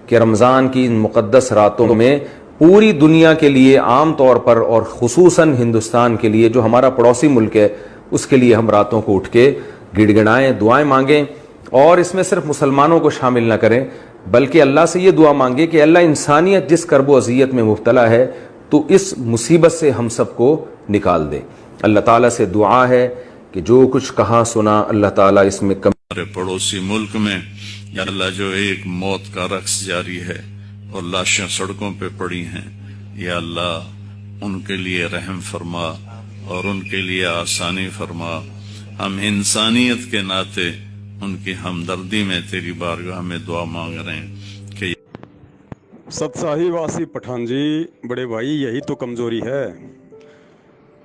कि रमज़ान की इन मुक़द्दस रातों में पूरी दुनिया के लिए आम तौर पर और ख़ुसूसन हिंदुस्तान के लिए जो हमारा पड़ोसी मुल्क है उसके लिए हम रातों को उठ के गिड़गिड़ाएं, दुआएं मांगें। और इसमें सिर्फ मुसलमानों को शामिल ना करें बल्कि अल्लाह से ये दुआ मांगे कि अल्लाह इंसानियत जिस कर्ब अज़ियत में मुब्तला है तो इस मुसीबत से हम सबको निकाल दे। अल्लाह ताला से दुआ है कि जो कुछ कहा सुना अल्लाह ताला इसमें हमारे पड़ोसी मुल्क में या अल्लाह जो एक मौत का रक्स जारी है और लाशें सड़कों पे पड़ी हैं, या अल्लाह उनके लिए रहम फरमा और उनके लिए आसानी फरमा। हम इंसानियत के नाते उनकी हमदर्दी में तेरी बारगाह में दुआ मांग रहे हैं कि सतसाही वासी पठान जी, बड़े भाई, यही तो कमजोरी है।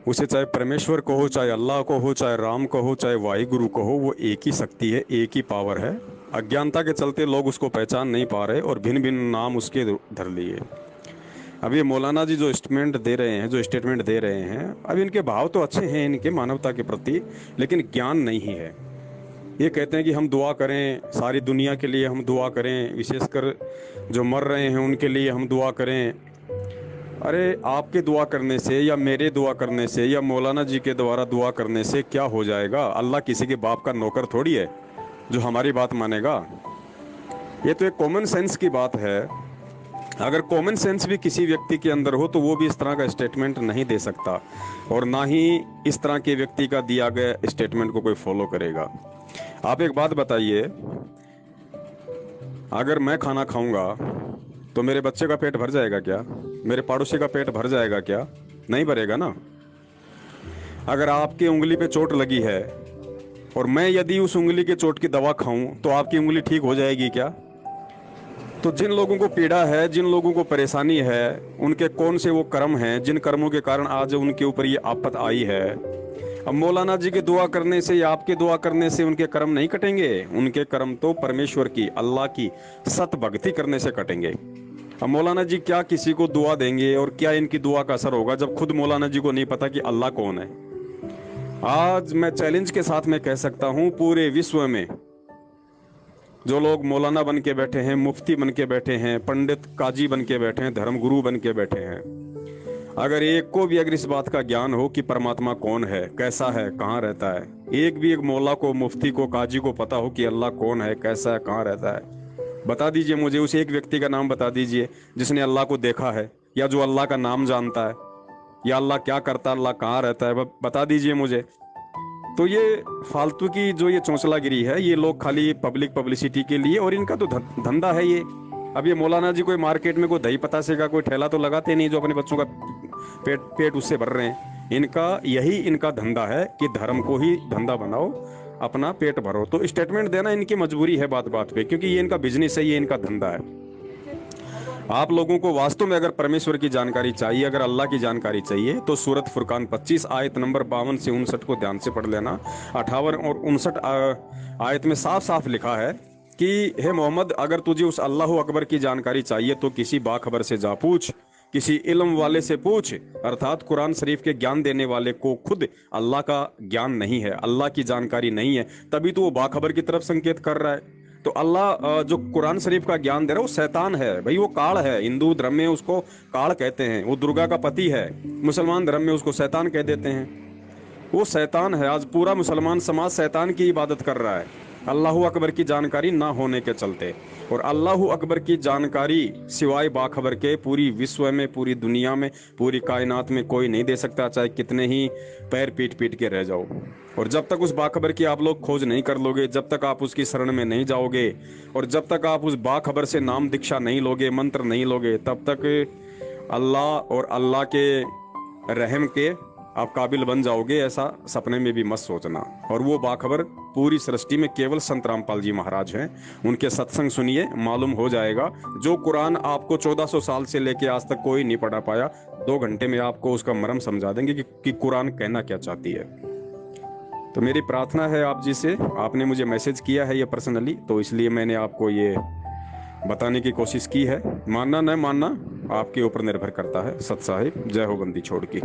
उसे चाहे परमेश्वर को हो, चाहे अल्लाह को हो, चाहे राम को हो, चाहे वाहिगुरु को हो, वो एक ही शक्ति है, एक ही पावर है। अज्ञानता के चलते लोग उसको पहचान नहीं पा रहे और भिन्न भिन्न नाम उसके धर लिए। अब ये मौलाना जी जो स्टेटमेंट दे रहे हैं, अब इनके भाव तो अच्छे हैं इनके मानवता के प्रति, लेकिन ज्ञान नहीं है। ये कहते हैं कि हम दुआ करें, सारी दुनिया के लिए हम दुआ करें, विशेषकर जो मर रहे हैं उनके लिए हम दुआ करें। अरे आपके दुआ करने से या मेरे दुआ करने से या मौलाना जी के द्वारा दुआ करने से क्या हो जाएगा? अल्लाह किसी के बाप का नौकर थोड़ी है जो हमारी बात मानेगा। ये तो एक कॉमन सेंस की बात है। अगर कॉमन सेंस भी किसी व्यक्ति के अंदर हो तो वो भी इस तरह का स्टेटमेंट नहीं दे सकता, और ना ही इस तरह के व्यक्ति का दिया गया स्टेटमेंट को कोई फॉलो करेगा। आप एक बात बताइए, अगर मैं खाना खाऊंगा तो मेरे बच्चे का पेट भर जाएगा क्या? मेरे पड़ोसी का पेट भर जाएगा क्या? नहीं भरेगा ना। अगर आपकी उंगली पे चोट लगी है और मैं यदि उस उंगली के चोट की दवा खाऊं तो आपकी उंगली ठीक हो जाएगी क्या? तो जिन लोगों को पीड़ा है, जिन लोगों को परेशानी है, उनके कौन से वो कर्म हैं जिन कर्मों के कारण आज उनके ऊपर ये आफत आई है? अब मौलाना जी के दुआ करने से या आपके दुआ करने से उनके कर्म नहीं कटेंगे। उनके कर्म तो परमेश्वर की, अल्लाह की सत भक्ति करने से कटेंगे। अब मौलाना जी क्या किसी को दुआ देंगे और क्या इनकी दुआ का असर होगा जब खुद मौलाना जी को नहीं पता कि अल्लाह कौन है? आज मैं चैलेंज के साथ में कह सकता हूं, पूरे विश्व में जो लोग मौलाना बन के बैठे हैं, मुफ्ती बन के बैठे हैं, पंडित काजी बन के बैठे हैं, धर्मगुरु बन के बैठे हैं, अगर एक को भी अगर इस बात का ज्ञान हो कि परमात्मा कौन है, कैसा है, कहाँ रहता है, एक मौला को, मुफ्ती को, काजी को पता हो कि अल्लाह कौन है, कैसा है, कहाँ रहता है, बता दीजिए मुझे। उस एक व्यक्ति का नाम बता दीजिए जिसने अल्लाह को देखा है या जो अल्लाह का नाम जानता है, या अल्लाह क्या करता है, अल्लाह कहाँ रहता है, बता दीजिए मुझे। तो ये फालतू की जो ये चौंचलागिरी है, ये लोग खाली पब्लिसिटी के लिए, और इनका तो धंधा है ये। अब ये मौलाना जी कोई मार्केट में कोई दही पतासे का कोई ठेला तो लगाते नहीं जो अपने बच्चों का पेट उससे भर रहे हैं। इनका धंधा है कि धर्म को ही धंधा बनाओ, अपना पेट भरो। तो स्टेटमेंट देना इनकी मजबूरी है बात बात पे, क्योंकि ये इनका बिजनेस है, ये इनका धंधा है। आप लोगों को वास्तव में अगर परमेश्वर की जानकारी चाहिए, अगर अल्लाह की जानकारी चाहिए, तो सूरत फुरकान 25 आयत नंबर 52 से 59 को ध्यान से पढ़ लेना। 58 और 59 आयत में साफ साफ लिखा है कि हे मोहम्मद, अगर तुझे उस अल्लाह अकबर की जानकारी चाहिए तो किसी बाखबर से जा पूछ, किसी इल्म वाले से पूछ, अर्थात कुरान शरीफ के ज्ञान देने वाले को। खुद अल्लाह का ज्ञान नहीं है, अल्लाह की जानकारी नहीं है, तभी तो वो बाखबर की तरफ संकेत कर रहा है। तो अल्लाह जो कुरान शरीफ का ज्ञान दे रहा है वो शैतान है भाई, वो काल है। हिंदू धर्म में उसको काल कहते हैं, वो दुर्गा का पति है। मुसलमान धर्म में उसको शैतान कह देते हैं, वो शैतान है। आज पूरा मुसलमान समाज शैतान की इबादत कर रहा है अल्लाह अकबर की जानकारी ना होने के चलते। और अल्लाह अकबर की जानकारी सिवाय बाखबर के पूरी विश्व में, पूरी दुनिया में, पूरी कायनात में कोई नहीं दे सकता, चाहे कितने ही पैर पीट पीट के रह जाओ। और जब तक उस बाखबर की आप लोग खोज नहीं कर लोगे, जब तक आप उसकी शरण में नहीं जाओगे, और जब तक आप उस बाखबर से नाम दीक्षा नहीं लोगे, मंत्र नहीं लोगे, तब तक अल्लाह और अल्लाह के रहम के आप काबिल बन जाओगे, ऐसा सपने में भी मत सोचना। और वो बाखबर पूरी सृष्टि में केवल संत रामपाल जी महाराज हैं। उनके सत्संग सुनिए, मालूम हो जाएगा। जो कुरान आपको 1400 साल से लेके आज तक कोई नहीं पढ़ा पाया, 2 घंटे में आपको उसका मर्म समझा देंगे कि कुरान कहना क्या चाहती है। तो मेरी प्रार्थना है आप जी से, आपने मुझे मैसेज किया है ये पर्सनली, तो इसलिए मैंने आपको ये बताने की कोशिश की है। मानना न मानना आपके ऊपर निर्भर करता है। सत साहिब, जय हो बंदी छोड़ की।